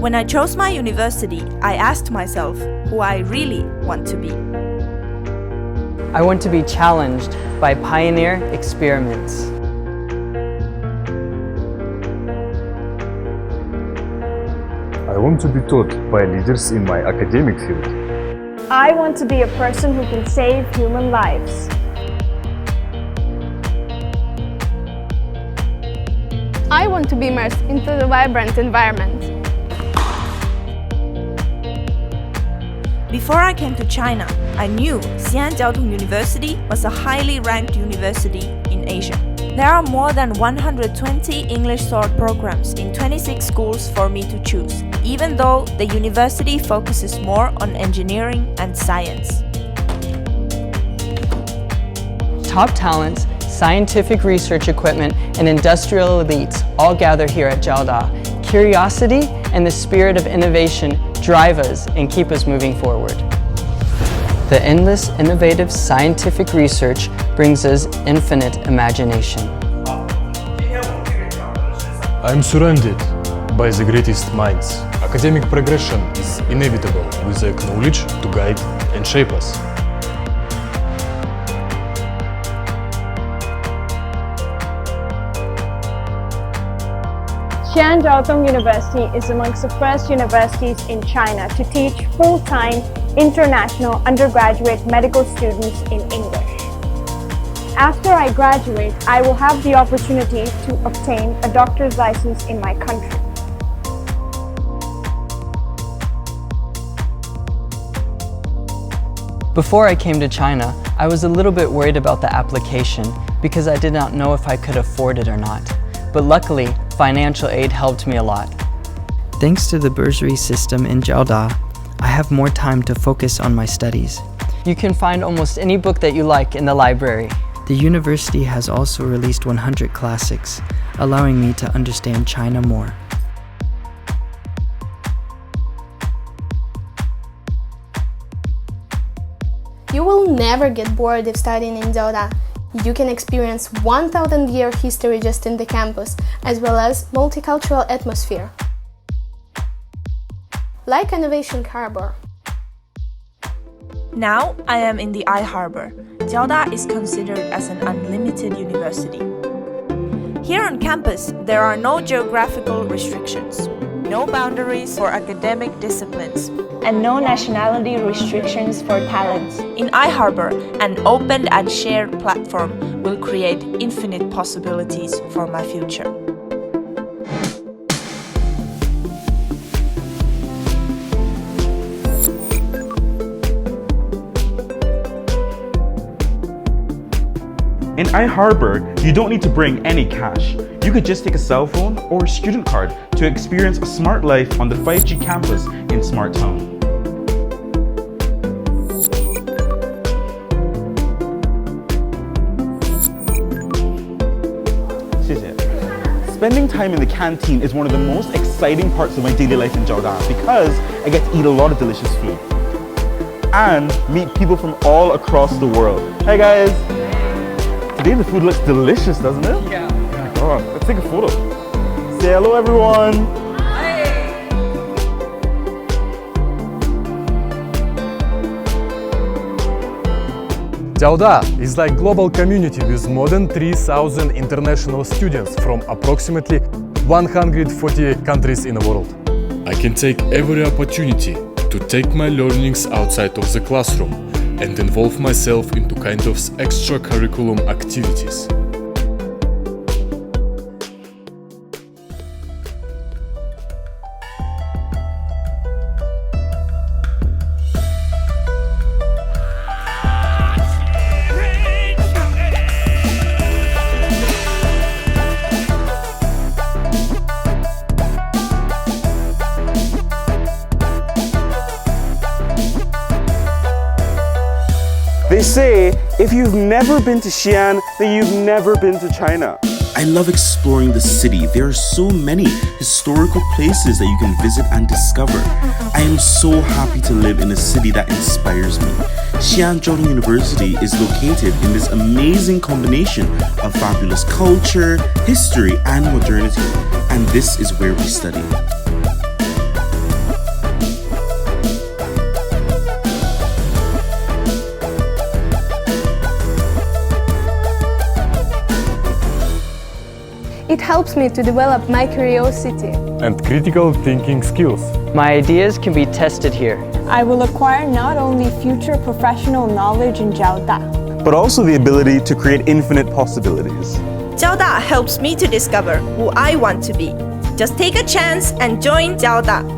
When I chose my university, I asked myself who I really want to be. I want to be challenged by pioneer experiments. I want to be taught by leaders in my academic field. I want to be a person who can save human lives. I want to be immersed into the vibrant environment. Before I came to China, I knew Xi'an University was a highly ranked university in Asia. There are more than 120 English sword programs in 26 schools for me to choose, even though the university focuses more on engineering and science. Top talents, scientific research equipment, and industrial elites all gather here at Jiaoda. Curiosity and the spirit of innovation drive us and keep us moving forward. The endless, innovative scientific research brings us infinite imagination. I'm surrounded by the greatest minds. Academic progression is inevitable with the knowledge to guide and shape us. Shen University is amongst the first universities in China to teach full-time international undergraduate medical students in English. After I graduate, I will have the opportunity to obtain a doctor's license in my country. Before I came to China, I was a little bit worried about the application because I did not know if I could afford it or not. But luckily, financial aid helped me a lot. Thanks to the bursary system in Jiaoda, I have more time to focus on my studies. You can find almost any book that you like in the library. The university has also released 100 classics, allowing me to understand China more. You will never get bored if studying in Jiaoda. You can experience 1,000-year history just in the campus, as well as multicultural atmosphere. Like Innovation Harbor. Now I am in the I-Harbor. Jiaoda is considered as an unlimited university. Here on campus, there are no geographical restrictions, no boundaries for academic disciplines, And no nationality restrictions for talents. In I-Harbor, an open and shared platform will create infinite possibilities for my future. In I-Harbor, you don't need to bring any cash. You could just take a cell phone or a student card to experience a smart life on the 5G campus in Smart Town. Spending time in the canteen is one of the most exciting parts of my daily life in Jiaoda because I get to eat a lot of delicious food and meet people from all across the world. Hey guys! Today the food looks delicious, doesn't it? Yeah. Oh, let's take a photo. Say hello everyone! Jiaoda is like global community with more than 3,000 international students from approximately 140 countries in the world. I can take every opportunity to take my learnings outside of the classroom and involve myself into kind of extracurriculum activities. They say, if you've never been to Xi'an, then you've never been to China. I love exploring the city. There are so many historical places that you can visit and discover. I am so happy to live in a city that inspires me. Xi'an University is located in this amazing combination of fabulous culture, history, and modernity. And this is where we study. It helps me to develop my curiosity. And critical thinking skills. My ideas can be tested here. I will acquire not only future professional knowledge in Jiaoda, but also the ability to create infinite possibilities. Jiaoda helps me to discover who I want to be. Just take a chance and join Jiaoda.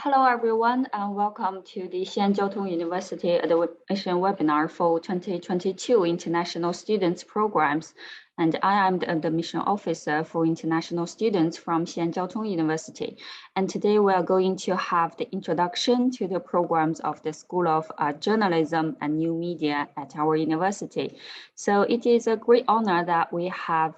Hello everyone, and welcome to the Shen University Admission Webinar for 2022 International Students Programs. And I am the Admission Officer for International Students from Shen University. And today we are going to have the introduction to the programs of the School of Journalism and New Media at our university. So it is a great honor that we have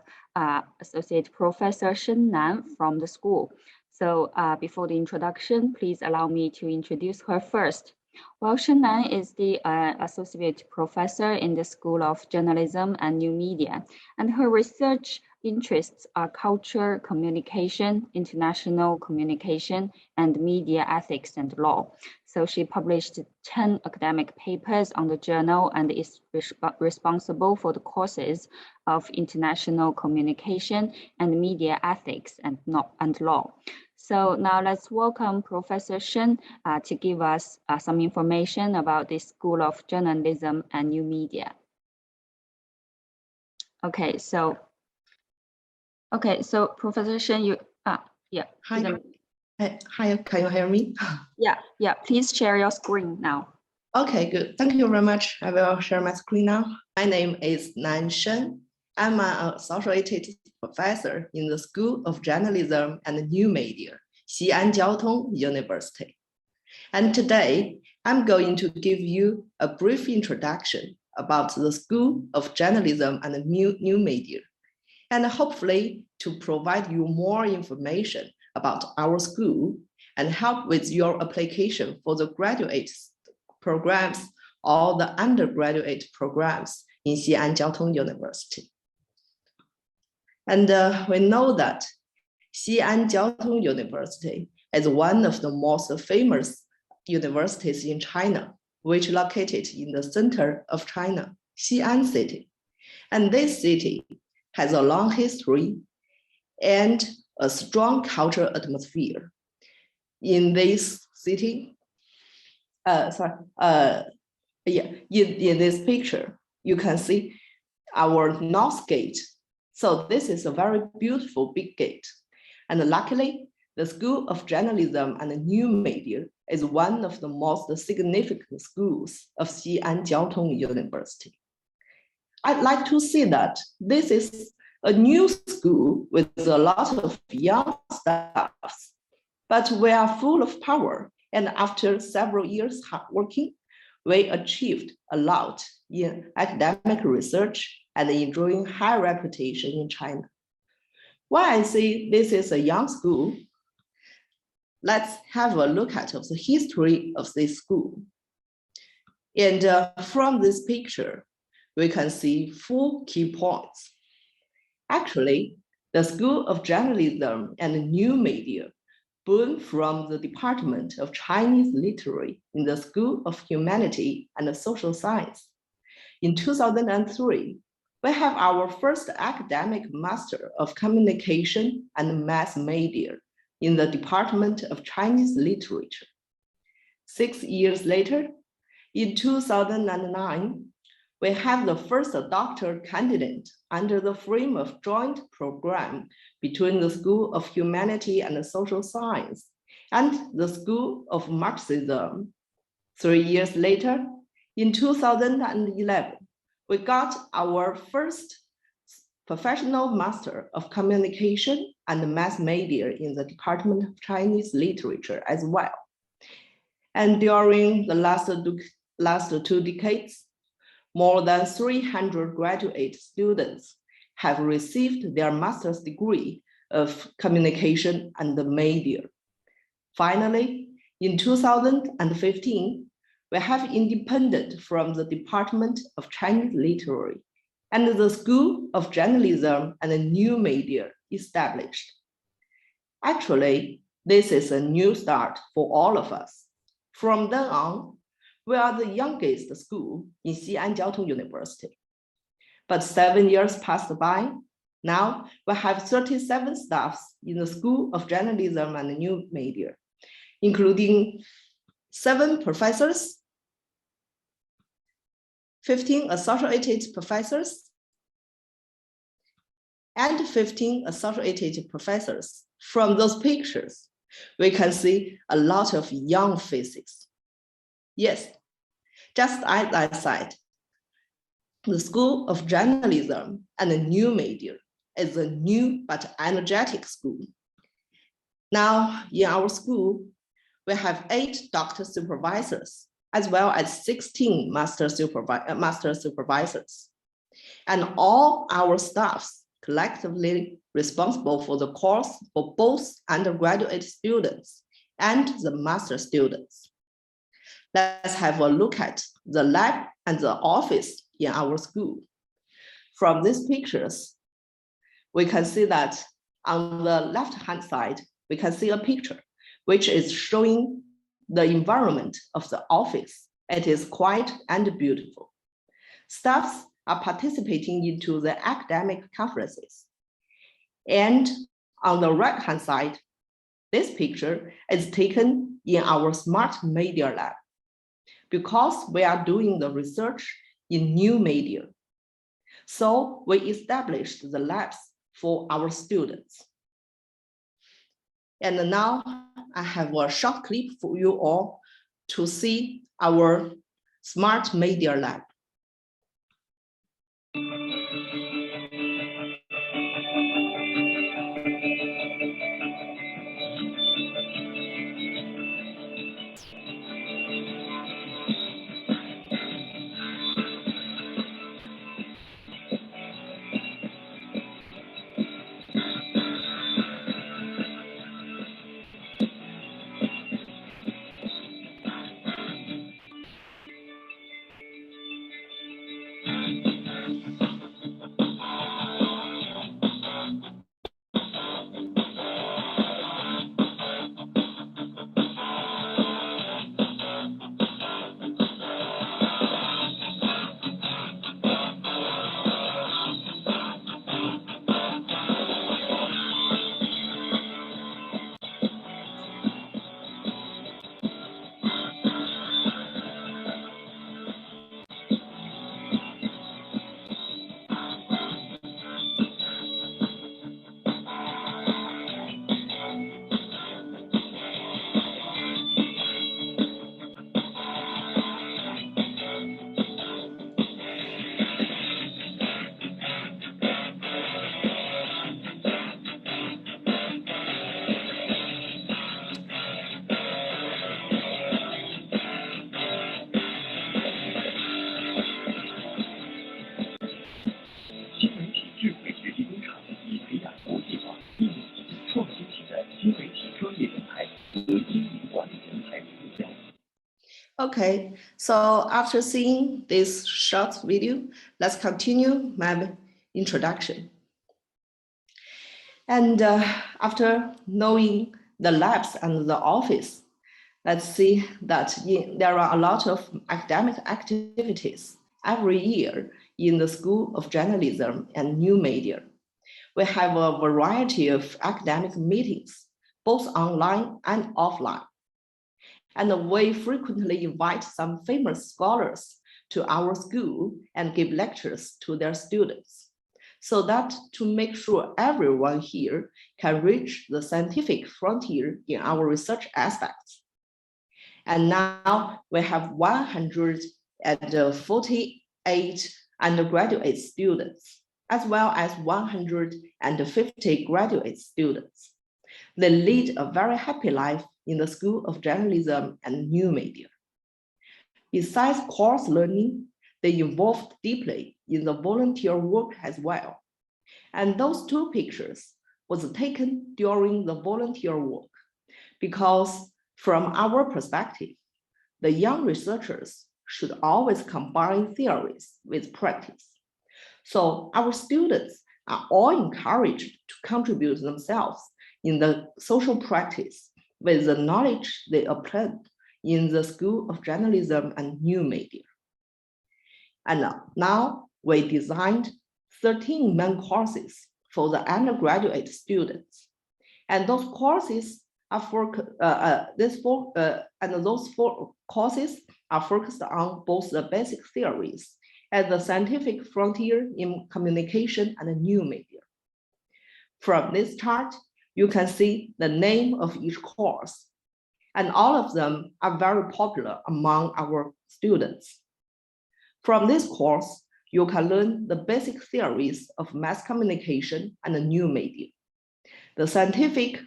Associate Professor Shen from the school. So before the introduction, please allow me to introduce her first. Well, Shen is the Associate Professor in the School of Journalism and New Media, and her research interests are culture, communication, international communication, and media ethics and law. So she published 10 academic papers on the journal and is responsible for the courses of international communication and media ethics and law. So now let's welcome Professor Shen to give us some information about the School of Journalism and New Media. Okay, so Professor Shen, yeah. Hi, can you hear me? Yeah, please share your screen now. Okay, good. Thank you very much. I will share my screen now. My name is Shen. I'm an associate professor in the School of Journalism and New Media, Xi'an University. And today, I'm going to give you a brief introduction about the School of Journalism and New Media, and hopefully to provide you more information about our school and help with your application for the graduate programs or the undergraduate programs in Xi'an University. And we know that Xi'an University is one of the most famous universities in China, which is located in the center of China, Xi'an city. And this city has a long history and a strong cultural atmosphere. In this city, in this picture, you can see our North Gate. So this is a very beautiful big gate. And luckily, the School of Journalism and New Media is one of the most significant schools of Xi'an University. I'd like to say that this is a new school with a lot of young staffs, but we are full of power. And after several years hard working, we achieved a lot in academic research and enjoying high reputation in China. Why I say this is a young school, let's have a look at the history of this school. And from this picture, we can see 4 key points. Actually, the School of Journalism and New Media born from the Department of Chinese Literature in the School of Humanity and Social Science. In 2003, we have our first academic Master of Communication and Mass Media in the Department of Chinese Literature. 6 years later, in 2009, we have the first doctoral candidate under the frame of joint program between the School of Humanity and Social Science and the School of Marxism. 3 years later, in 2011, we got our first professional Master of Communication and Mass Media in the Department of Chinese Literature as well. And during the last 2 decades, more than 300 graduate students have received their master's degree of communication and media. Finally, in 2015, we have independent from the Department of Chinese Literature and the School of Journalism and New Media established. Actually, This is a new start for all of us. From then on, we are the youngest school in Xi'an University. But 7 years passed by. Now we have 37 staffs in the School of Journalism and New Media, including 7 professors, 15 associated professors, and 15 associated professors. From those pictures, we can see a lot of young faces. Yes, just as I said, the School of Journalism and the New Media is a new but energetic school. Now, in our school, we have 8 doctor supervisors, as well as 16 master supervisors. And all our staffs collectively responsible for the course for both undergraduate students and the master students. Let's have a look at the lab and the office in our school. From these pictures, we can see that on the left-hand side, we can see a picture which is showing the environment of the office. It is quiet and beautiful. Staffs are participating into the academic conferences. And on the right-hand side, this picture is taken in our smart media lab because we are doing the research in new media. So we established the labs for our students. And now I have a short clip for you all to see our smart media lab. Okay, so after seeing this short video, let's continue my introduction. And after knowing the labs and the office, let's see that there are a lot of academic activities every year in the School of Journalism and New Media. We have a variety of academic meetings, both online and offline. And we frequently invite some famous scholars to our school and give lectures to their students, so that to make sure everyone here can reach the scientific frontier in our research aspects. And now we have 148 undergraduate students, as well as 150 graduate students. They lead a very happy life in the School of Journalism and New Media. Besides course learning, they involved deeply in the volunteer work as well. And those 2 pictures was taken during the volunteer work, because from our perspective, the young researchers should always combine theories with practice. So our students are all encouraged to contribute themselves in the social practice with the knowledge they obtained in the School of Journalism and New Media. And now we designed 13 main courses for the undergraduate students. And those courses are those four courses are focused on both the basic theories and the scientific frontier in communication and new media. From this chart, you can see the name of each course, and all of them are very popular among our students. From this course, you can learn the basic theories of mass communication and the new media, the scientific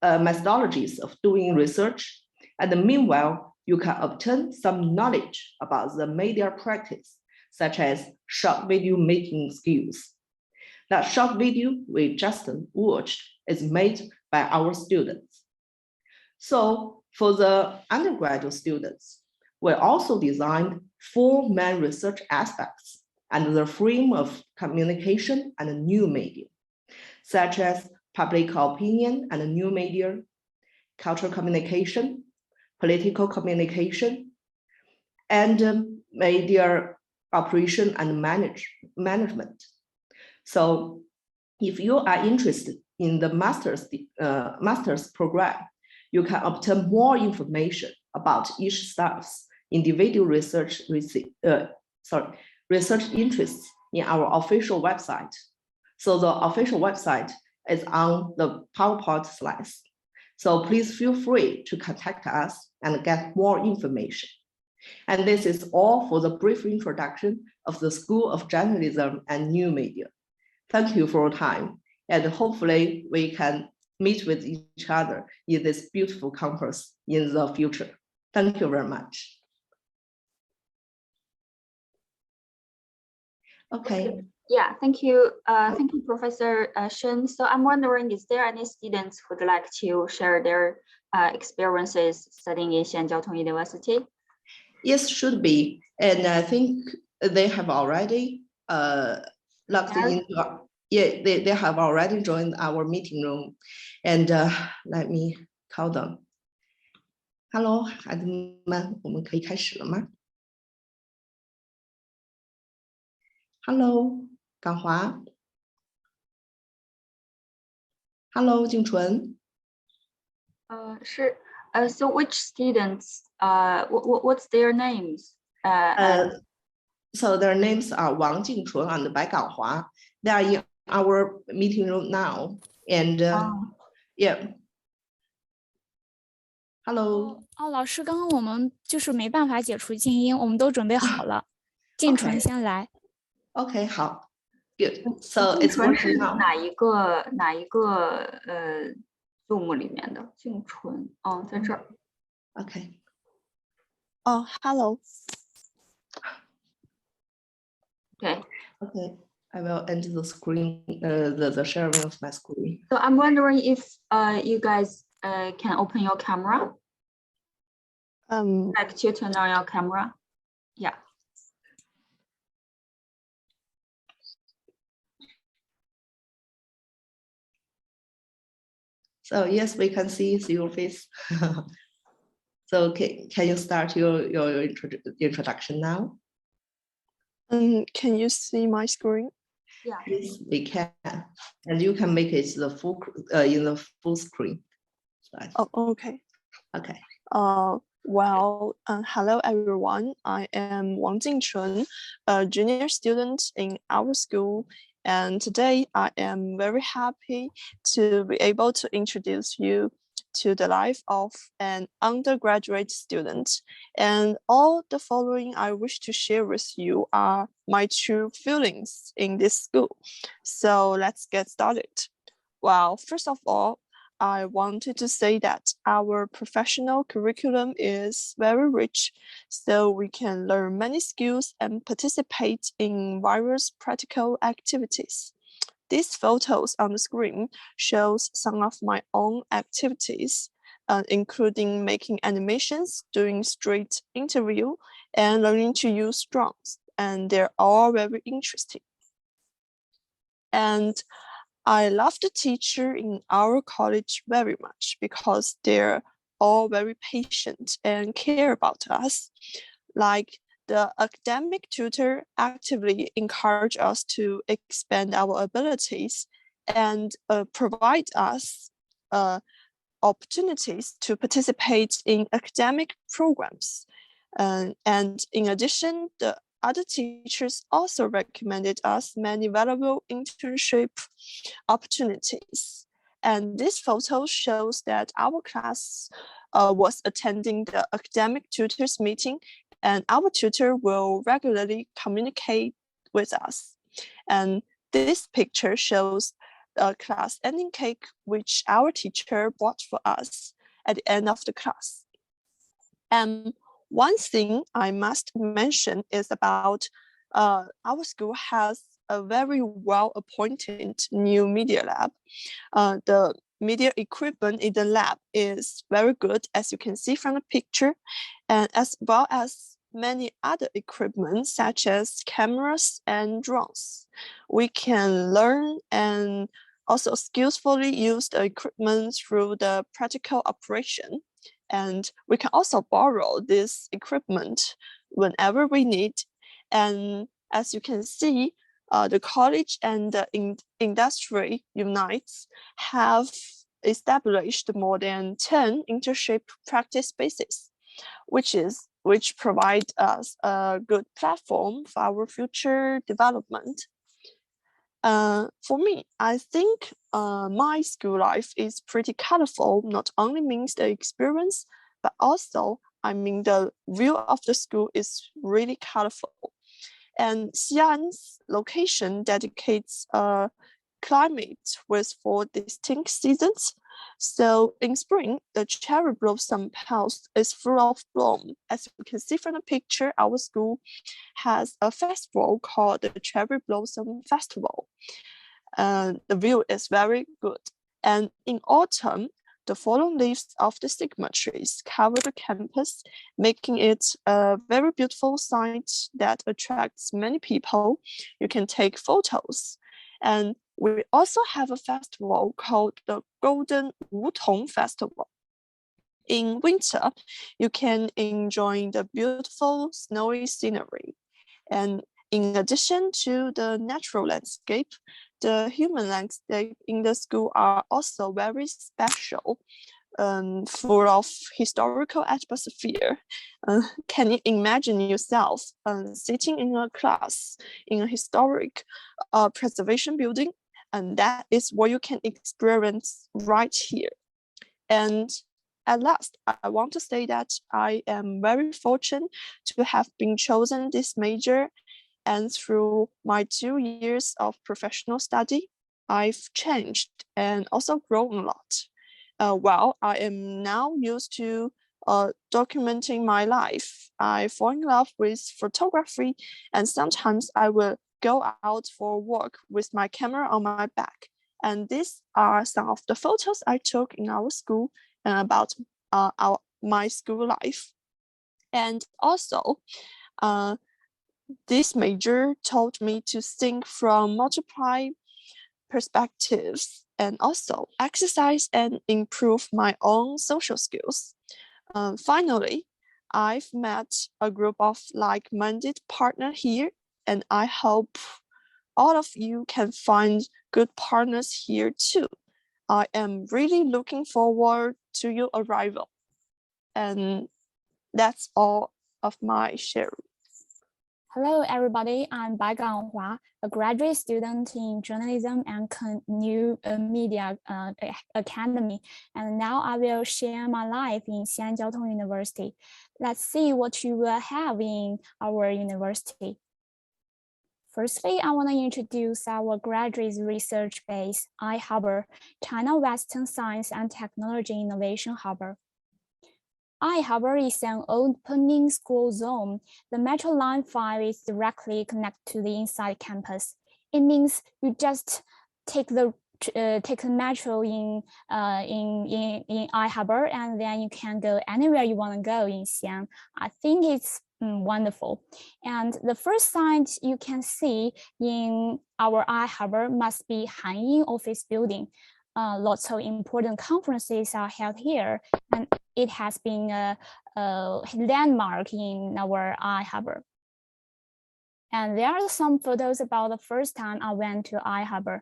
methodologies of doing research, and meanwhile, you can obtain some knowledge about the media practice, such as short video making skills. That short video we just watched is made by our students. So for the undergraduate students, we also designed 4 main research aspects under the frame of communication and new media, such as public opinion and new media, cultural communication, political communication, and media operation and management. So if you are interested in the master's program, you can obtain more information about each staff's individual research interests in our official website. So the official website is on the PowerPoint slides. So please feel free to contact us and get more information. And this is all for the brief introduction of the School of Journalism and New Media. Thank you for your time, and hopefully we can meet with each other in this beautiful campus in the future. Thank you very much. Okay. Yeah, thank you. Thank you, Professor Shen. So I'm wondering, is there any students who would like to share their experiences studying in Shen Jiao Tong University? Yes, should be. And I think they have already logged into, they have already joined our meeting room. And let me call them. Hello, 孩子们，我们可以开始了吗 ？Hello， 港华。Hello， 静纯。是。So which students? What's their names? So their names are Wang Jingchun and Bai Ganghua. They are in our meeting room now. And yeah. Hello. 老师，刚刚我们就是没办法解除静音，我们都准备好了。静纯先来。Okay, 好。Good. So it's working now. 哪一个Zoom 里面的静纯？哦，在这儿。Okay. Oh, hello. Okay. Okay. I will enter the screen, the sharing of my screen. So I'm wondering if you guys can open your camera. Like to turn on your camera. Yeah. So yes, we can see your face. So can you start your introduction now? Can you see my screen? Yeah. Yes, we can, and you can make it the full in the full screen. Oh, okay. Okay. Well, hello everyone. I am Wang Jingchun, a junior student in our school, and today I am very happy to be able to introduce you to the life of an undergraduate student. And all the following I wish to share with you are my true feelings in this school. So let's get started. Well, first of all, I wanted to say that our professional curriculum is very rich, so we can learn many skills and participate in various practical activities. These photos on the screen shows some of my own activities, including making animations, doing street interview, and learning to use drones. And they're all very interesting. And I love the teacher in our college very much because they're all very patient and care about us. Like the academic tutor actively encourage us to expand our abilities and provide us opportunities to participate in academic programs. And in addition, the other teachers also recommended us many valuable internship opportunities. And this photo shows that our class was attending the academic tutors meeting, and our tutor will regularly communicate with us. And this picture shows a class ending cake, which our teacher bought for us at the end of the class. And one thing I must mention is about our school has a very well-appointed new media lab. The media equipment in the lab is very good, as you can see from the picture, and as well as many other equipment such as cameras and drones. We can learn and also skillfully use the equipment through the practical operation. And we can also borrow this equipment whenever we need. And as you can see, the college and the industry unites have established more than 10 internship practice spaces, which provide us a good platform for our future development. For me, I think my school life is pretty colorful, not only means the experience, but also, I mean, the view of the school is really colorful. And Xi'an's location dedicates a climate with 4 distinct seasons. So in spring, the cherry blossom house is full of bloom. As you can see from the picture, our school has a festival called the Cherry Blossom Festival. The view is very good. And in autumn, the fallen leaves of the sigma trees cover the campus, making it a very beautiful sight that attracts many people. You can take photos. And we also have a festival called the Golden Wutong Festival. In winter, you can enjoy the beautiful snowy scenery. And in addition to the natural landscape, the human landscape in the school are also very special, full of historical atmosphere. Can you imagine yourself sitting in a class in a historic preservation building? And that is what you can experience right here. And at last, I want to say that I am very fortunate to have been chosen this major, and through my 2 years of professional study, I've changed and also grown a lot. While I am now used to documenting my life, I fall in love with photography, and sometimes I will go out for work with my camera on my back. And these are some of the photos I took in our school and about my school life. And also, this major taught me to think from multiple perspectives and also exercise and improve my own social skills. Finally, I've met a group of like-minded partners here, and I hope all of you can find good partners here too. I am really looking forward to your arrival. And that's all of my sharing. Hello, everybody. I'm Bai Ganghua, a graduate student in Journalism and New Media Academy. And now I will share my life in Xi'an Jiaotong University. Let's see what you will have in our university. Firstly, I want to introduce our graduate research base, iHarbor, China Western Science and Technology Innovation Harbor. iHarbor is an opening school zone. The Metro Line 5 is directly connected to the inside campus. It means you just take the metro in iHarbor, and then you can go anywhere you want to go in Xi'an. I think it's wonderful. And the first site you can see in our iHarbor must be Hanying office building. Lots of important conferences are held here, and it has been a landmark in our iHarbor. And there are some photos about the first time I went to iHarbor.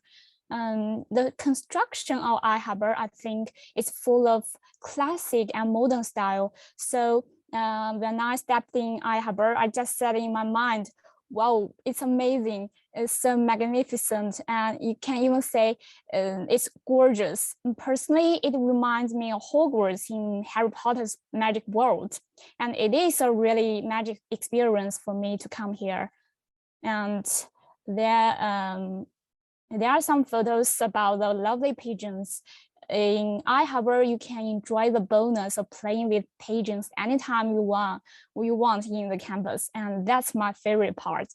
The construction of iHarbor, I think, is full of classic and modern style. So when I stepped in iHarbor, I just said in my mind, wow, it's amazing. It's so magnificent. And you can even say it's gorgeous. And personally, it reminds me of Hogwarts in Harry Potter's magic world. And it is a really magic experience for me to come here. And there are some photos about the lovely pigeons. In iHarbor, you can enjoy the bonus of playing with pigeons anytime you want in the campus, and that's my favorite part.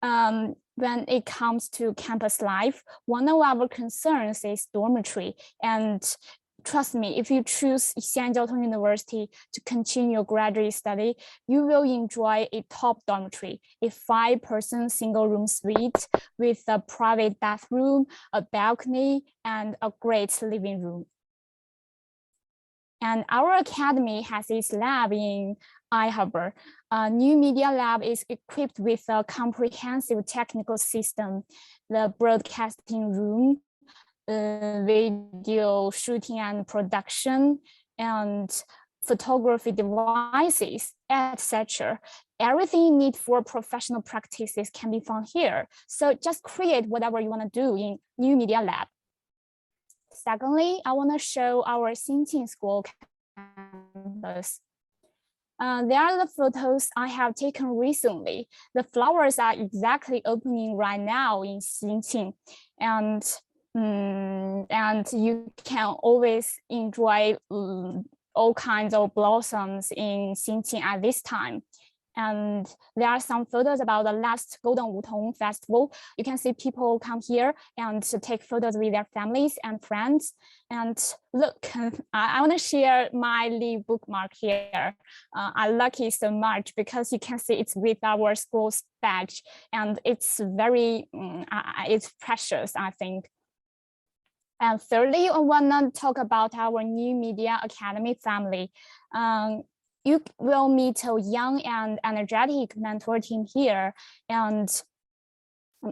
When it comes to campus life, one of our concerns is dormitory. And trust me, if you choose Xi'an University to continue your graduate study, you will enjoy a top dormitory, a 5-person single room suite with a private bathroom, a balcony, and a great living room. And our academy has its lab in iHarbor. New Media Lab is equipped with a comprehensive technical system, the broadcasting room, video shooting and production, and photography devices, etc. Everything you need for professional practices can be found here. So just create whatever you want to do in New Media Lab. Secondly, I want to show our Xinqing School campus. There are the photos I have taken recently. The flowers are exactly opening right now in Xinqing, and you can always enjoy all kinds of blossoms in Xinqing at this time. And there are some photos about the last Golden Wutong Festival. You can see people come here and take photos with their families and friends. And look, I want to share my Li bookmark here. I like it so much because you can see it's with our school's badge, and it's very, it's precious, I think. And thirdly, I want to talk about our New Media Academy family. You will meet a young and energetic mentor team here, and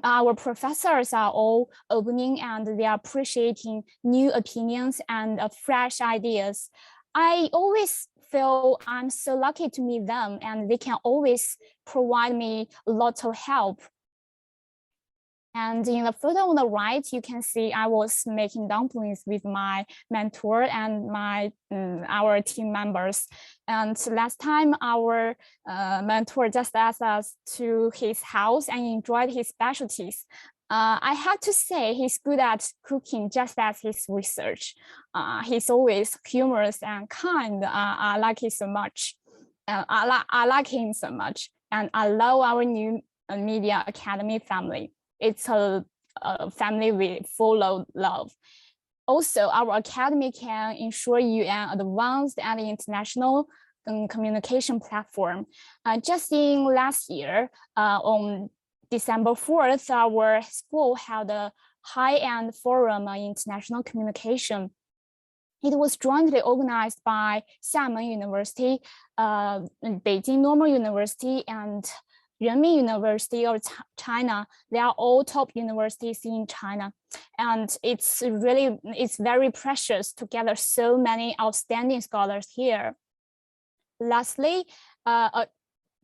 our professors are all opening and they are appreciating new opinions and fresh ideas. I always feel I'm so lucky to meet them, and they can always provide me lots of help. And in the photo on the right, you can see I was making dumplings with my mentor and our team members. And last time, our mentor just asked us to his house and enjoyed his specialties. I have to say he's good at cooking just as his research. He's always humorous and kind. I like it so much. I like him so much. And I love our New Media Academy family. It's a family full of love. Also, our academy can ensure you an advanced and international communication platform. Just in last year, on December 4th, our school held a high-end forum on international communication. It was jointly organized by Xiamen University, Beijing Normal University, and Renmin University of China. They are all top universities in China. And it's very precious to gather so many outstanding scholars here. Lastly, a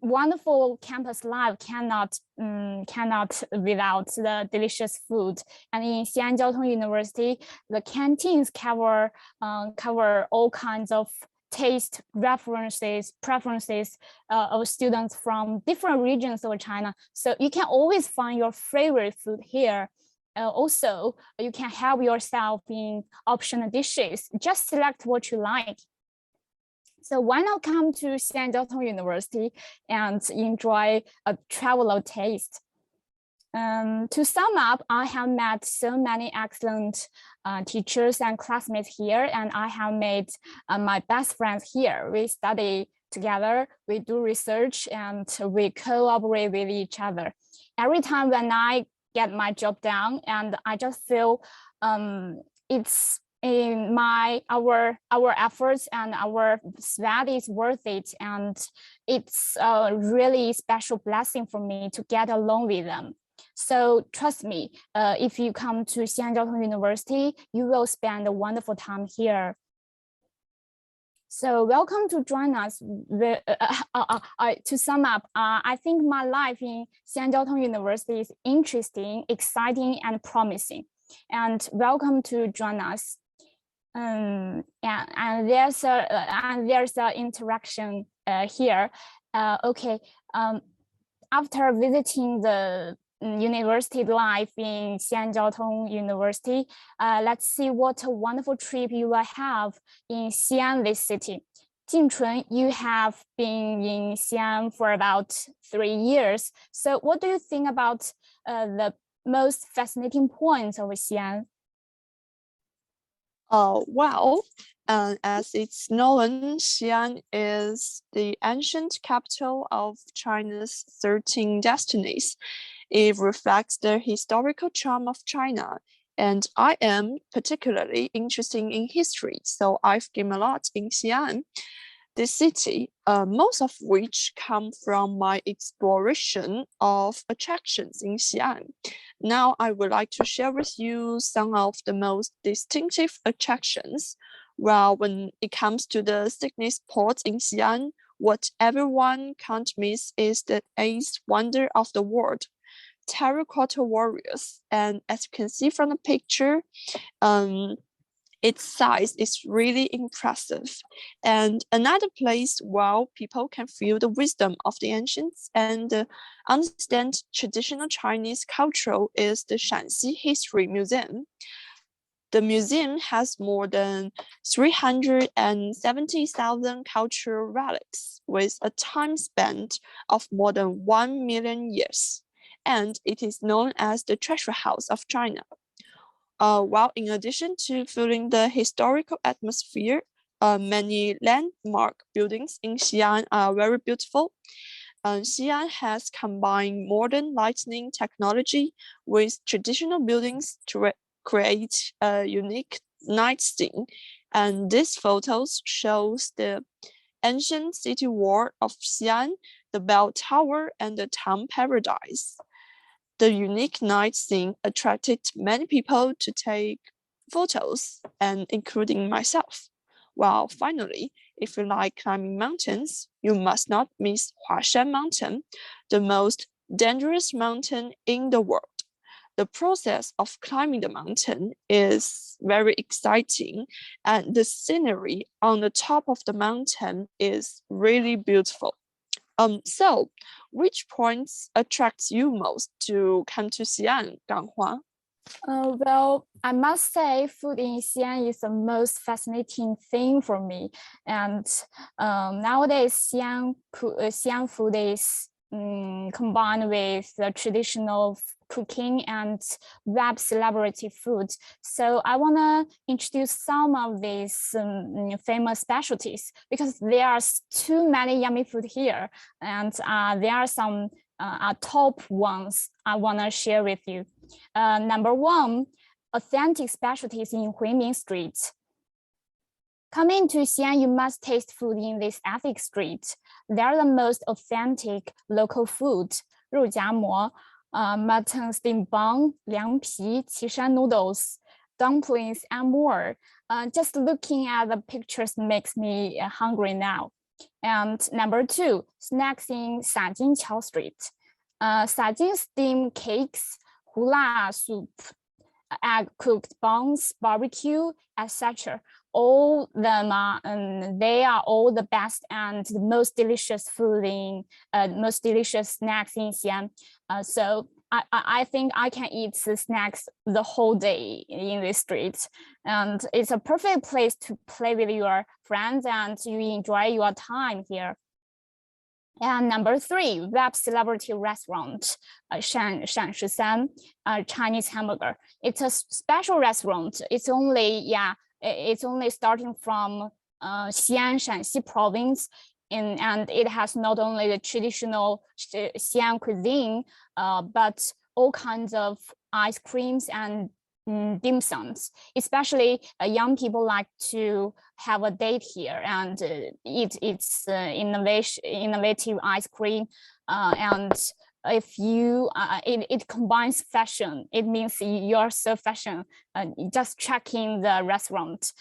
wonderful campus life cannot without the delicious food. And in Xi'an University, the canteens cover all kinds of taste preferences of students from different regions of China. So you can always find your favorite food here. Also, you can help yourself in optional dishes. Just select what you like. So why not come to Xi'an University and enjoy a travel of taste? To sum up, I have met so many excellent teachers and classmates here, and I have made my best friends here. We study together, we do research, and we cooperate with each other. Every time when I get my job done, and I just feel it's in our efforts and our sweat is worth it, and it's a really special blessing for me to get along with them. So trust me, if you come to Xi'an Jiaotong University, you will spend a wonderful time here. So welcome to join us. To sum up, I think my life in Xi'an Jiaotong University is interesting, exciting, and promising. And welcome to join us. And there's a interaction here. Okay. After visiting the university life in Xi'an Jiaotong University, let's see what a wonderful trip you will have in Xi'an, this city. Jingchun, you have been in Xi'an for about 3 years. So what do you think about the most fascinating points of Xi'an? Well, as it's known, Xi'an is the ancient capital of China's 13 destinies. It reflects the historical charm of China, and I am particularly interested in history, so I've gained a lot in Xi'an. The city, most of which come from my exploration of attractions in Xi'an. Now I would like to share with you some of the most distinctive attractions. Well, when it comes to the sickness port in Xi'an, what everyone can't miss is the eighth wonder of the world, terracotta warriors. And as you can see from the picture, its size is really impressive. And another place where people can feel the wisdom of the ancients and understand traditional Chinese culture is the Shanxi History Museum. The museum has more than 370,000 cultural relics with a time span of more than 1 million years. And it is known as the treasure house of China. While in addition to feeling the historical atmosphere, many landmark buildings in Xi'an are very beautiful. Xi'an has combined modern lighting technology with traditional buildings to create a unique night scene. And these photos shows the ancient city wall of Xi'an, the bell tower, and the town paradise. The unique night scene attracted many people to take photos, and including myself. Well, finally, if you like climbing mountains, you must not miss Huashan Mountain, the most dangerous mountain in the world. The process of climbing the mountain is very exciting, and the scenery on the top of the mountain is really beautiful. So, which points attracts you most to come to Xi'an, Ganghua? Well, I must say food in Xi'an is the most fascinating thing for me. And nowadays, Xi'an food is combined with the traditional cooking and web celebrity food. So I want to introduce some of these famous specialties because there are too many yummy food here. And there are some top ones I want to share with you. Number one, authentic specialties in Huimin Street. Coming to Xi'an, you must taste food in this ethnic street. They are the most authentic local food. 肉夹馍, mutton steamed bun, 凉皮, qishan noodles, dumplings, and more. Just looking at the pictures makes me hungry now. And number two, snacks in Sajinqiao Street. Sajin steamed cakes, hula soup, egg cooked buns, barbecue, etc. All them are, they are all the best and the most delicious food in, most delicious snacks in Xi'an. So I think I can eat the snacks the whole day in this street. And it's a perfect place to play with your friends and you enjoy your time here. And number three, web celebrity restaurant, Shen Chinese hamburger. It's a special restaurant. It's only starting from Xi'an, Shanxi province. and it has not only the traditional Xi'an cuisine, but all kinds of ice creams and dim sums. Especially young people like to have a date here and eat its innovative ice cream. And if you, it combines fashion. It means you're so fashion. Just checking the restaurant.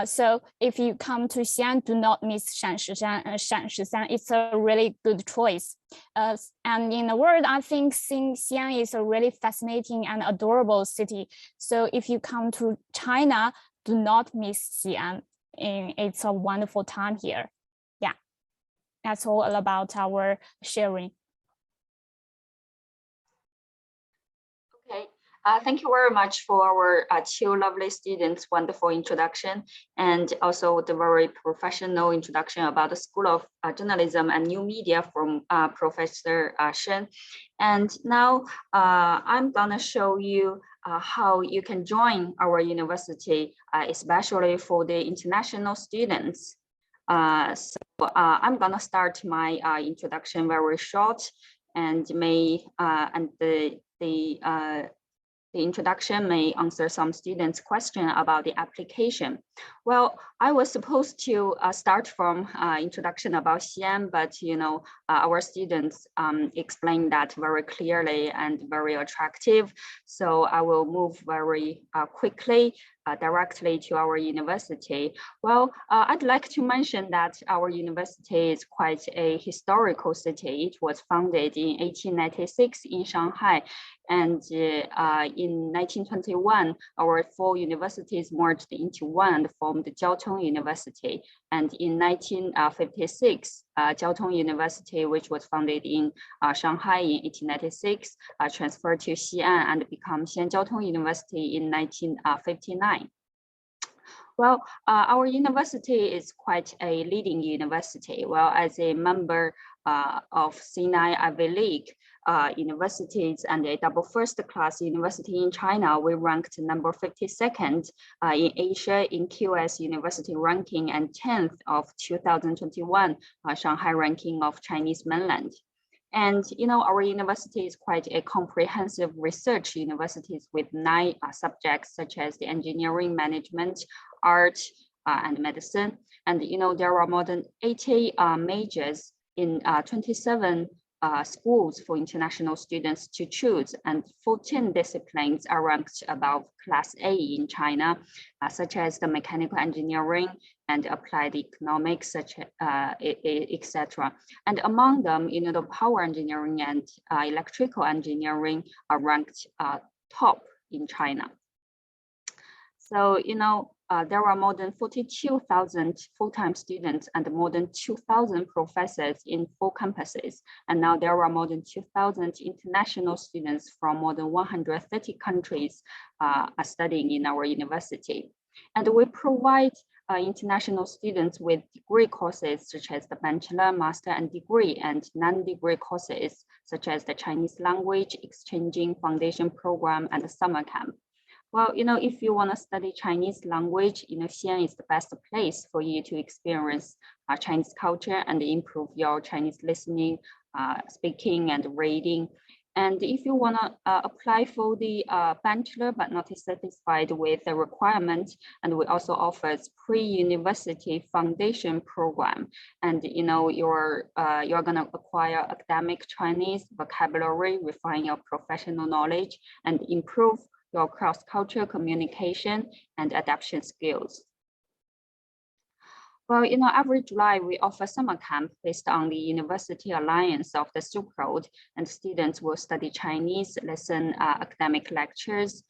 So if you come to Xi'an, do not miss Shan It's a really good choice. And in a word, I think Xi'an is a really fascinating and adorable city. So if you come to China, do not miss Xi'an. It's a wonderful time here. Yeah, that's all about our sharing. Okay. Thank you very much for our two lovely students' wonderful introduction, and also the very professional introduction about the School of Journalism and New Media from Professor Shen. And now I'm gonna show you how you can join our university, especially for the international students. I'm gonna start my introduction very short, and the introduction may answer some students' question about the application. Well, I was supposed to start from introduction about Xi'an, but our students explained that very clearly and very attractive. So I will move very quickly directly to our university. Well, I'd like to mention that our university is quite a historical city. It was founded in 1896 in Shanghai. And in 1921, our 4 universities merged into one and formed Jiaotong University. And in 1956, Jiaotong University, which was founded in Shanghai in 1896, transferred to Xi'an and became Xi'an Jiaotong University in 1959. Well, our university is quite a leading university. Well, as a member of C9 Ivy League universities and a double first class university in China, we ranked number 52nd in Asia in QS University ranking and 10th of 2021 Shanghai ranking of Chinese mainland. And our university is quite a comprehensive research university with 9 subjects such as the engineering, management, art, and medicine. And there are more than 80 majors in 27 schools for international students to choose, and 14 disciplines are ranked above Class A in China, such as the mechanical engineering and applied economics, etc. And among them, the power engineering and electrical engineering are ranked top in China. So, there are more than 42,000 full-time students and more than 2,000 professors in 4 campuses. And now there are more than 2,000 international students from more than 130 countries are studying in our university. And we provide international students with degree courses such as the bachelor, master, and degree, and non-degree courses such as the Chinese language, exchanging foundation program, and the summer camp. Well, if you want to study Chinese language, Xi'an is the best place for you to experience Chinese culture and improve your Chinese listening, speaking, and reading. And if you want to apply for the bachelor but not satisfied with the requirement, and we also offer pre-university foundation program. And you're gonna acquire academic Chinese vocabulary, refine your professional knowledge, and improve your cross-cultural communication and adaptation skills. Well, every July we offer summer camp based on the University Alliance of the Silk Road, and students will study Chinese, listen academic lectures,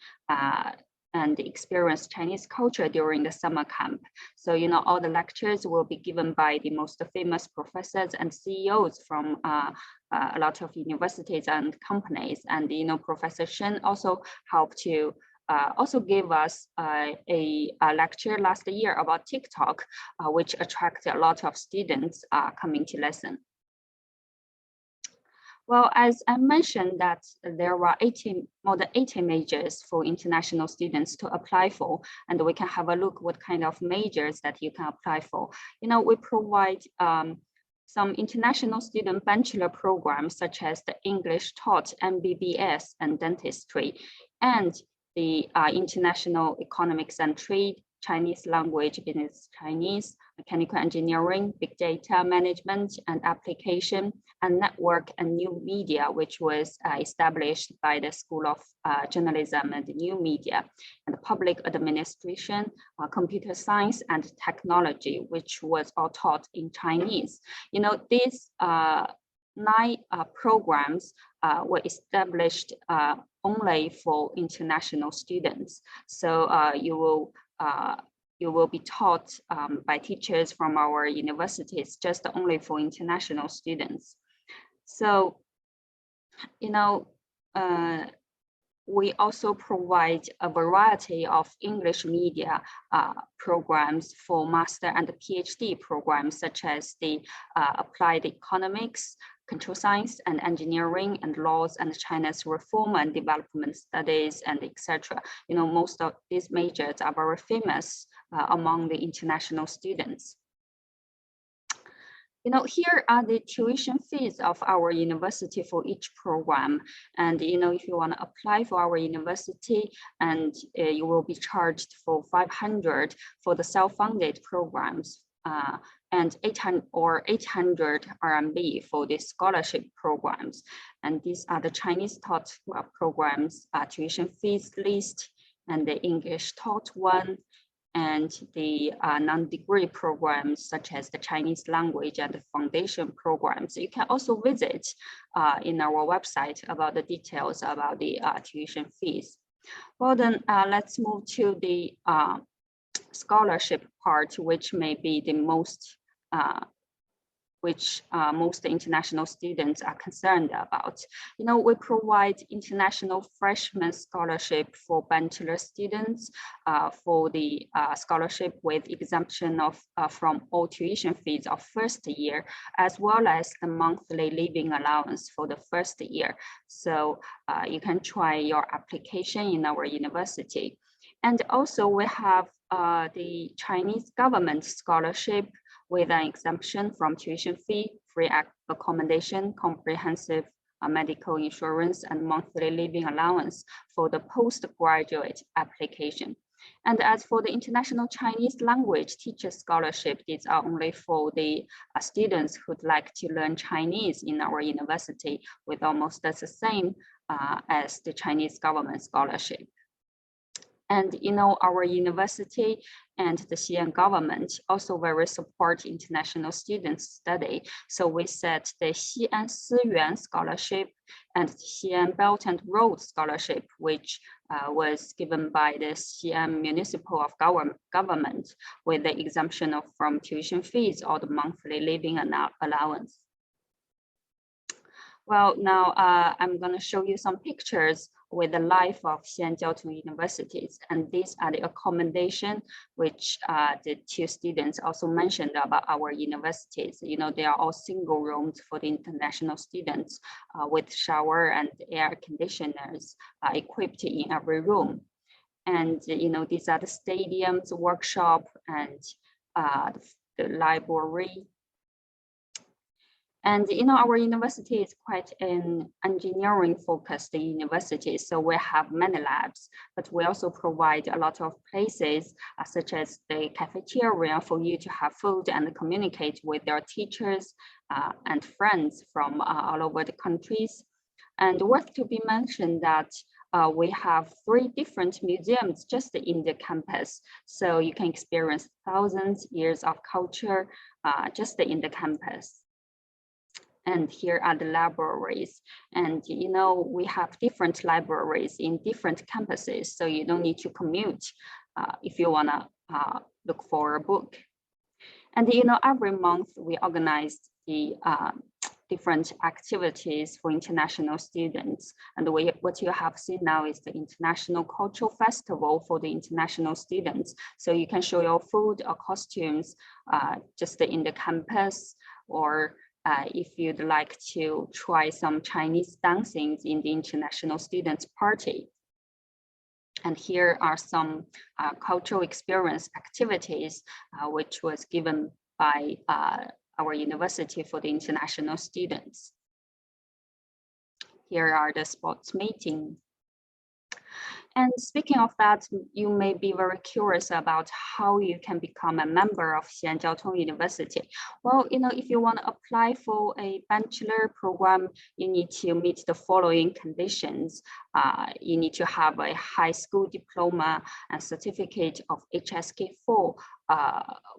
and experience Chinese culture during the summer camp. So, all the lectures will be given by the most famous professors and CEOs from a lot of universities and companies. And, Professor Shen also helped to also gave us a lecture last year about TikTok, which attracted a lot of students coming to listen. Well, as I mentioned that there are more than 80 majors for international students to apply for, and we can have a look what kind of majors that you can apply for. We provide some international student bachelor programs such as the English taught MBBS and dentistry, and the international economics and trade, Chinese language, business Chinese, mechanical engineering, big data management and application, and network and new media, which was established by the School of Journalism and New Media, and public administration, computer science and technology, which was all taught in Chinese. You know, these 9 programs were established only for international students. So you will be taught by teachers from our universities just only for international students. So, you know, we also provide a variety of English media programs for master and PhD programs, such as the applied economics, control science and engineering, and laws and China's reform and development studies, and etc. You know, most of these majors are very famous among the international students. You know, here are the tuition fees of our university for each program. And, you know, if you want to apply for our university, and you will be charged for 500 for the self-funded programs, and 800 RMB for the scholarship programs. And these are the Chinese taught programs, tuition fees list, and the English taught one, and the non-degree programs such as the Chinese language and the foundation programs. You can also visit in our website about the details about the tuition fees. Well, then let's move to the scholarship part, which may be the most most international students are concerned about. You know, we provide international freshman scholarship for bachelor students for the scholarship with exemption of from all tuition fees of first year, as well as the monthly living allowance for the first year. So you can try your application in our university. And also we have the Chinese government scholarship with an exemption from tuition fee, free accommodation, comprehensive medical insurance, and monthly living allowance for the postgraduate application. And as for the international Chinese language teacher scholarship, these are only for the students who'd like to learn Chinese in our university, with almost the same as the Chinese government scholarship. And you know, our university and the Xi'an government also very support international students study. So we set the Xi'an Siyuan scholarship and Xi'an Belt and Road scholarship, which was given by the Xi'an Municipal of Government with the exemption of from tuition fees or the monthly living allowance. Well, now I'm going to show you some pictures with the life of Xi'an-Jiaotong universities. And these are the accommodation which the 2 students also mentioned about our universities. You know, they are all single rooms for the international students with shower and air conditioners equipped in every room. And, you know, these are the stadiums, workshop, and the library. And you know, our university is quite an engineering focused university, so we have many labs, but we also provide a lot of places such as the cafeteria for you to have food and communicate with your teachers and friends from all over the countries. And worth to be mentioned that we have 3 different museums just in the campus, so you can experience thousands years of culture just in the campus. And here are the libraries. And you know, we have different libraries in different campuses, so you don't need to commute if you wanna look for a book. And you know, every month we organize the different activities for international students. And what you have seen now is the International Cultural Festival for the international students. So you can show your food or costumes just in the campus, or if you'd like to try some Chinese dancing in the international students party. And here are some cultural experience activities which was given by our university for the international students. Here are the sports meetings. And speaking of that, you may be very curious about how you can become a member of Xi'an Jiaotong University. Well, if you want to apply for a bachelor program, you need to meet the following conditions. You need to have a high school diploma and certificate of HSK4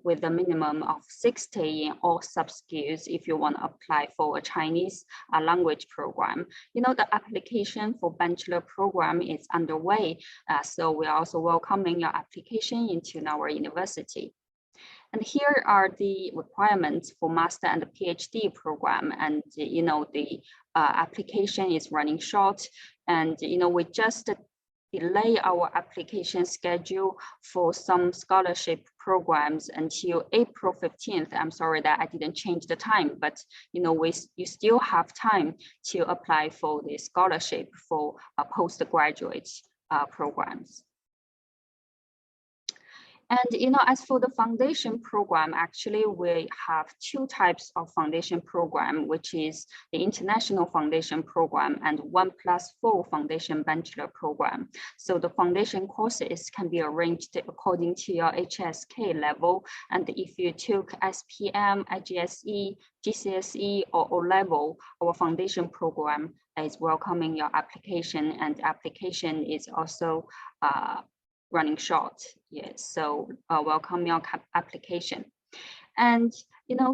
with a minimum of 60 in all sub-skills if you want to apply for a Chinese language program. The application for bachelor program is underway, so we are also welcoming your application into our university. And here are the requirements for master and PhD program. And the application is running short, and we just delay our application schedule for some scholarship programs until April 15th. I'm sorry that I didn't change the time, but you still have time to apply for the scholarship for postgraduate programs. And as for the foundation program, actually we have two types of foundation program, which is the international foundation program and 1+4 foundation bachelor program. So the foundation courses can be arranged according to your HSK level. And if you took SPM, IGSE, GCSE, or O-level, our foundation program is welcoming your application, and application is also running short. Yes, so welcome your application. And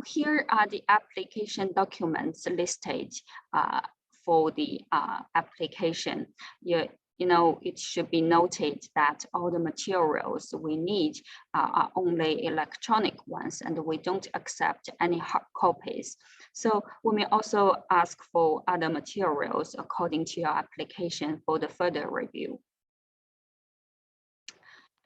here are the application documents listed for the application. It should be noted that all the materials we need are only electronic ones, and we don't accept any hard copies. So we may also ask for other materials according to your application for the further review.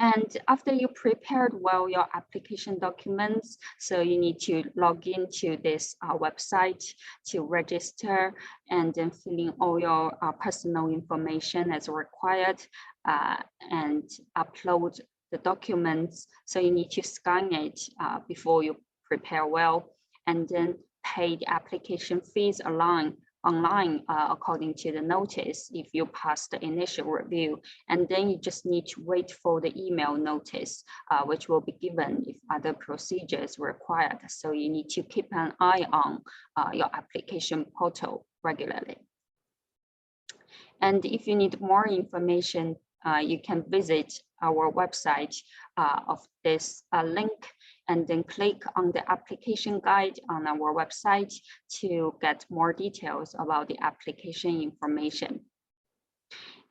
And after you prepared well your application documents, so you need to log into this website to register and then fill in all your personal information as required and upload the documents. So you need to scan it before you prepare well, and then pay the application fees online according to the notice if you pass the initial review. And then you just need to wait for the email notice, which will be given if other procedures required. So you need to keep an eye on your application portal regularly. And if you need more information, you can visit our website of this link, and then click on the application guide on our website to get more details about the application information.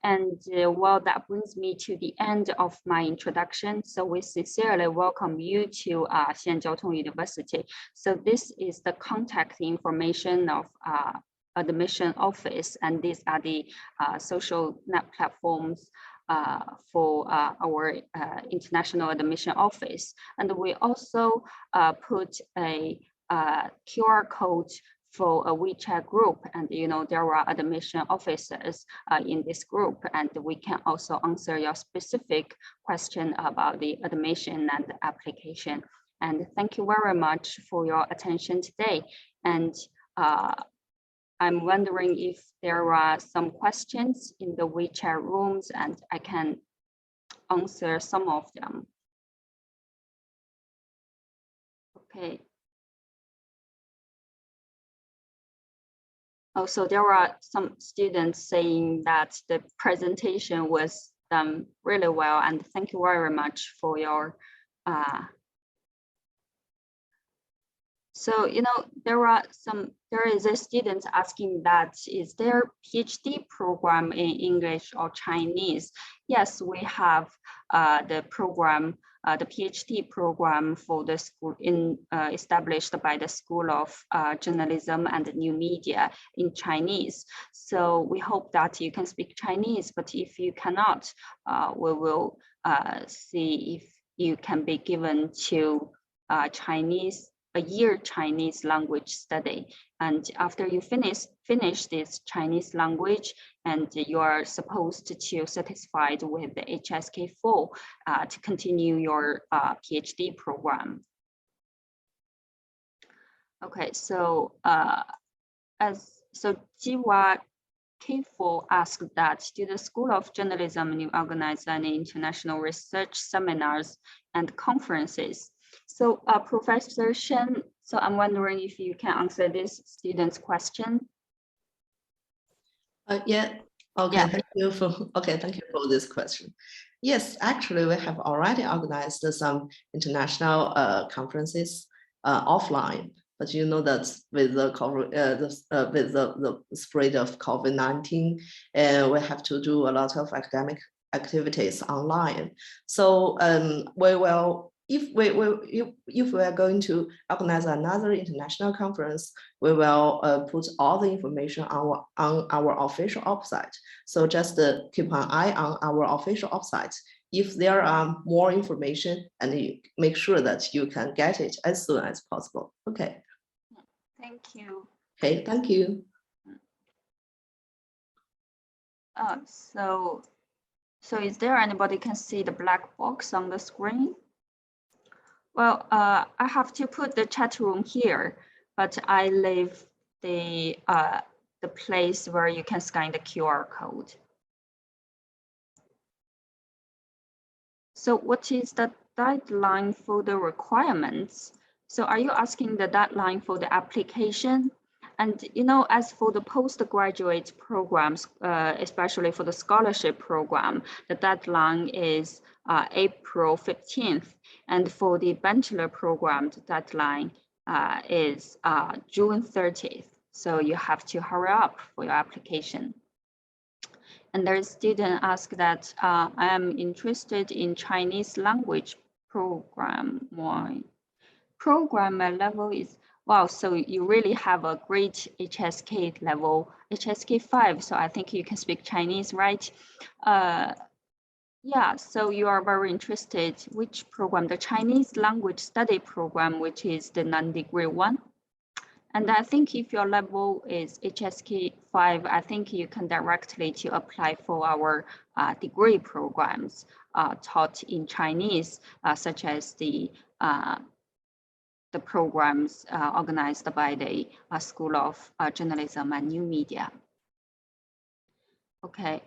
And well, that brings me to the end of my introduction. So we sincerely welcome you to Xi'an Jiaotong University. So this is the contact information of admission office, and these are the social net platforms for our international admission office. And we also put a QR code for a WeChat group, and there are admission officers in this group, and we can also answer your specific question about the admission and the application. And thank you very much for your attention today. And I'm wondering if there are some questions in the WeChat rooms, and I can answer some of them. Okay. Also, there are some students saying that the presentation was done really well, and thank you very much for your So, there is a student asking that, is there PhD program in English or Chinese? Yes, we have the program, the PhD program for the school established by the School of Journalism and New Media in Chinese. So we hope that you can speak Chinese, but if you cannot, we will see if you can be given to a year Chinese language study. And after you finish this Chinese language, and you are supposed to satisfied with the HSK4 to continue your PhD program. Okay, so Jiwa K4 asked that do the School of Journalism you organize any international research seminars and conferences? So Professor Shen, so I'm wondering if you can answer this student's question. Yeah. Okay. Yeah. Thank you for this question. Yes, actually, we have already organized some international conferences offline. But you know that with the spread of COVID-19, we have to do a lot of academic activities online. So we will, if we are going to organize another international conference, we will put all the information on our official website. So just keep an eye on our official website. If there are more information, and you make sure that you can get it as soon as possible. Okay. Thank you. Okay, thank you. So is there anybody can see the black box on the screen? Well, I have to put the chat room here, but I leave the place where you can scan the QR code. So what is the deadline for the requirements? So are you asking the deadline for the application? And you know, as for the postgraduate programs, especially for the scholarship program, the deadline is April 15th. And for the bachelor program, the deadline is June 30th. So you have to hurry up for your application. And the student asked that I am interested in Chinese language program. My programmer level is, wow, so you really have a great HSK level, HSK 5. So I think you can speak Chinese, right? Yeah, so you are very interested, which program? The Chinese language study program, which is the non-degree one. And I think if your level is HSK 5, I think you can directly to apply for our degree programs taught in Chinese, such as the programs organized by the School of Journalism and New Media. Okay,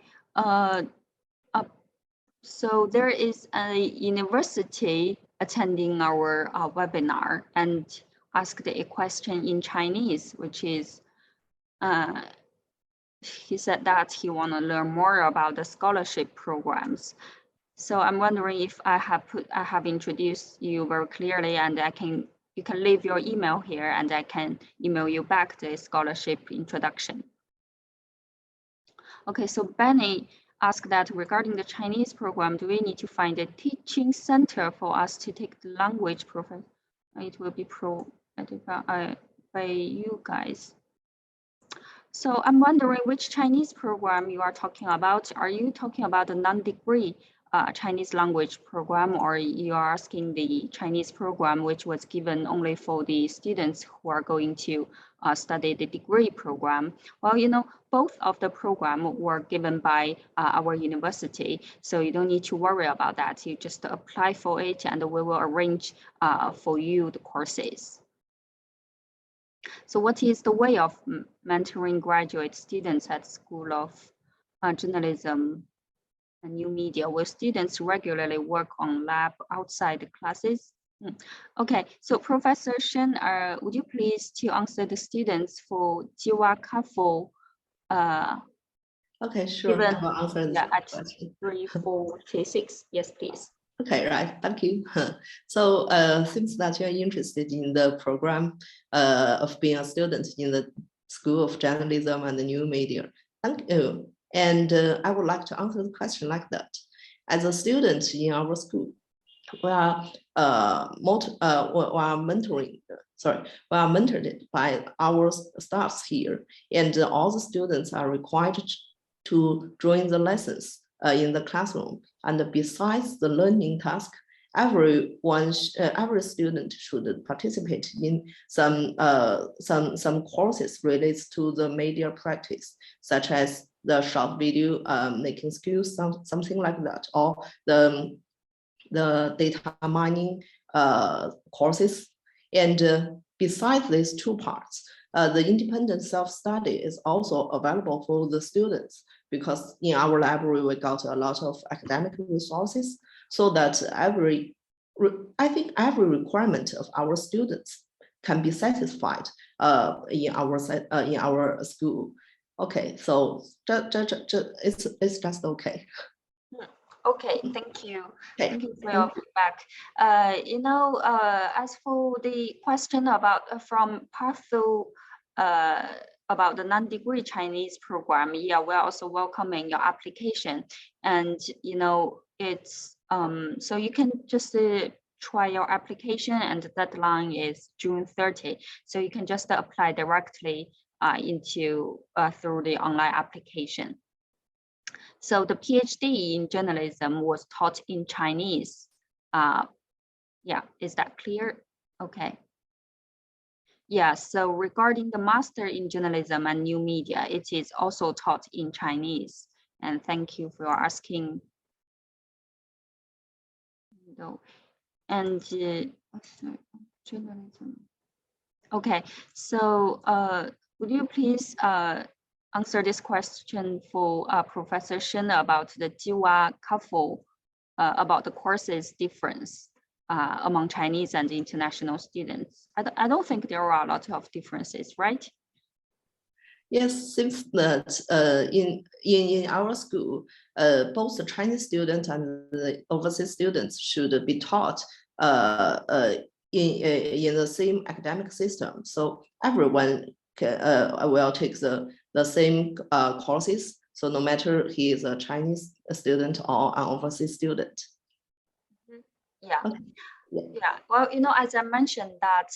so there is a university attending our webinar and asked a question in Chinese, which is, he said that he want to learn more about the scholarship programs. So I'm wondering if I have introduced you very clearly, and you can leave your email here, and I can email you back the scholarship introduction. Okay, so Benny asked that regarding the Chinese program, do we need to find a teaching center for us to take the language program? It will be provided by you guys. So I'm wondering which Chinese program you are talking about. Are you talking about the non-degree Chinese language program, or you are asking the Chinese program which was given only for the students who are going to study the degree program? Well, you know, both of the program were given by our university, so you don't need to worry about that. You just apply for it, and we will arrange for you the courses. So what is the way of mentoring graduate students at School of Journalism and New Media? Will students regularly work on lab outside the classes? Okay, so Professor Shen, would you please to answer the students for Jiwa Kafo? Okay, sure. Given, I will answer this question. 3, 4, 6. Yes, please. Okay, right. Thank you. So seems that you're interested in the program of being a student in the School of Journalism and the New Media. Thank you. And I would like to answer the question like that. As a student in our school, we are mentored by our staffs here, and all the students are required to join the lessons in the classroom. And besides the learning task, every student should participate in some courses related to the media practice, such as the short video making skills, something like that, or the data mining courses. And besides these two parts, the independent self-study is also available for the students, because in our library, we got a lot of academic resources, so that I think every requirement of our students can be satisfied in our school. Okay, so it's just okay. Okay, thank you. Okay. Thank you for your feedback. As for the question about from Parthu about the non-degree Chinese program, yeah, we're also welcoming your application, and it's so you can just try your application, and the deadline is June 30. So you can just apply directly through the online application. So the PhD in journalism was taught in Chinese. Yeah, is that clear? Okay. Yeah, so regarding the master in journalism and new media, it is also taught in Chinese. And thank you for asking. And journalism. Okay, so would you please answer this question for Professor Shen about the Jiwa Kafo, about the courses difference among Chinese and international students? I don't think there are a lot of differences, right? Yes, seems that in our school, both the Chinese students and the overseas students should be taught in the same academic system. So everyone will take the same courses. So no matter he is a Chinese student or an overseas student. Yeah. Okay. Yeah, well, as I mentioned that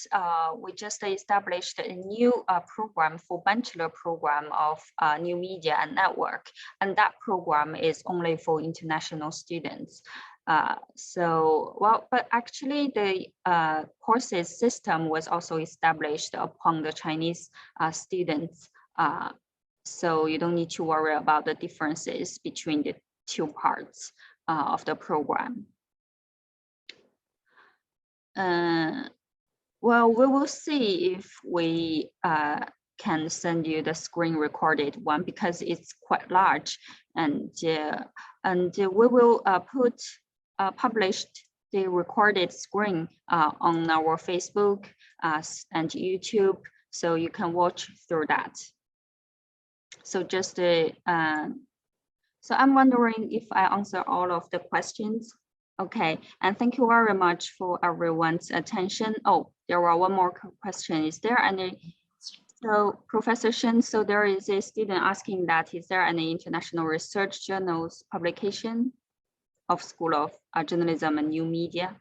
we just established a new program for bachelor program of new media and network, and that program is only for international students. But actually the courses system was also established upon the Chinese students. So you don't need to worry about the differences between the two parts of the program. Well, we will see if we can send you the screen recorded one, because it's quite large, and we will publish the recorded screen on our Facebook and YouTube, so you can watch through that. So just so I'm wondering if I answer all of the questions. Okay, and thank you very much for everyone's attention. Oh, there were one more question. Is there any? So Professor Shen, so there is a student asking that, is there any international research journals publication of School of Journalism and New Media?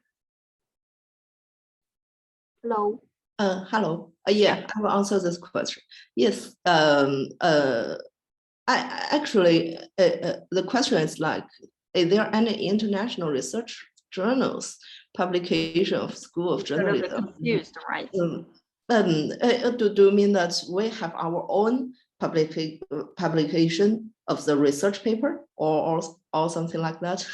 Hello. Hello. Yeah, I will answer this question. Yes. Actually, the question is like, is there any international research journals publication of School of Journalism? A little bit confused, right? Do you mean that we have our own publication of the research paper or something like that?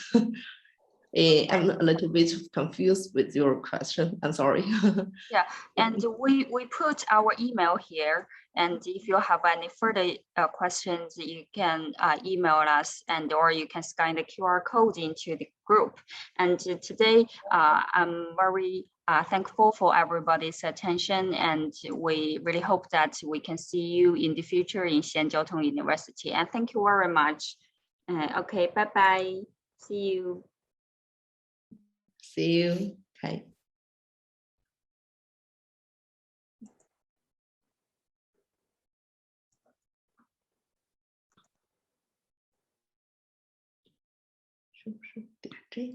I'm a little bit confused with your question. I'm sorry. Yeah, and we put our email here, and if you have any further questions, you can email us, or you can scan the QR code into the group. And today, I'm very thankful for everybody's attention, and we really hope that we can see you in the future in Xian University. And thank you very much. Okay, bye-bye. See you. See you. Okay.